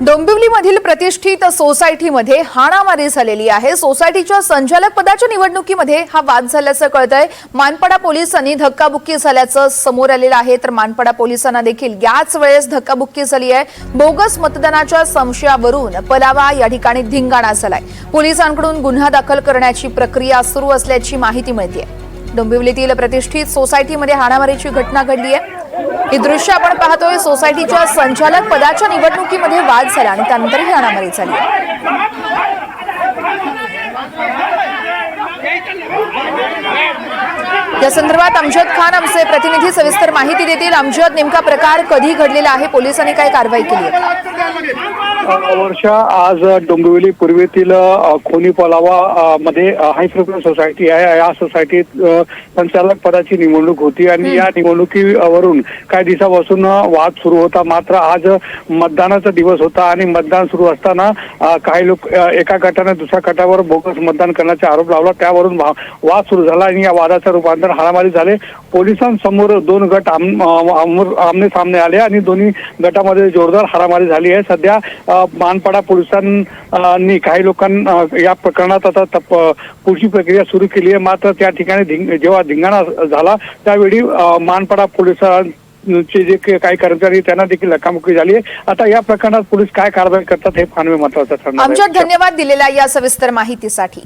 डोंबिवलीमधील प्रतिष्ठित सोसायटीमध्ये हाणामारी झालेली आहे। सोसायटीच्या संचालक पदाच्या निवडणुकीमध्ये हा वाद झाल्याचं कळतंय। मानपाडा पोलिसांनी धक्काबुक्की झाल्याचं समोर आलेलं आहे, तर मानपाडा पोलिसांना देखील याच वेळेस धक्काबुक्की झाली आहे। बोगस मतदानाच्या संशयावरून पलावा या ठिकाणी धिंगाणा झालाय। पोलिसांकडून गुन्हा दाखल करण्याची प्रक्रिया सुरू असल्याची माहिती मिळते। डोंबिवलीतील प्रतिष्ठित सोसायटीमध्ये हाणामारीची घटना घडली आहे। हे दृश्य आपण पाहतोय। सोसायटीच्या संचालक पदाच्या निवडणुकीमध्ये वाद झाला आणि त्यानंतर ही हाणामारी झाली। या संदर्भात अमजद खान आमचे प्रतिनिधी सविस्तर माहिती देतील। अमजद, नेमका प्रकार कधी घडलेला आहे, पोलिसांनी काय कारवाई केली आहे? वर्षा, आज डोंबिवली पूर्वेतील खोनी पलावा मध्ये हाय फ्रिक्वेन्सी सोसायटी आहे। या सोसायटीत संचालक पदाची निवडणूक होती आणि या निवडणुकीवरून काही दिवसापासून वाद सुरू होता। मात्र आज मतदानाचा दिवस होता आणि मतदान सुरू असताना काही लोक एका गटाने दुसऱ्या गटावर बोगस मतदान करण्याचा आरोप लावला। त्यावरून वाद सुरू झाला आणि या वादाचं रूपांतर हाणामारी झाले। पोलिसांसमोर दोन गट आमने सामने आले आणि दोन्ही गटामध्ये जोरदार हाणामारी झाली आहे। सध्या मानपाडा पोलिसांनी काही लोकांना या प्रकरणात आता पुढची प्रक्रिया सुरू केली आहे। मात्र त्या ठिकाणी जेव्हा धिंगाणा झाला त्यावेळी मानपाडा पोलिसांचे जे काही कर्मचारी त्यांना देखील धक्काबुक्की झाली आहे। आता या प्रकरणात पोलीस काय कारवाई करतात हे फार महत्त्वाचं ठरणार आहे। आमच्या धन्यवाद दिलेल्या या सविस्तर माहितीसाठी।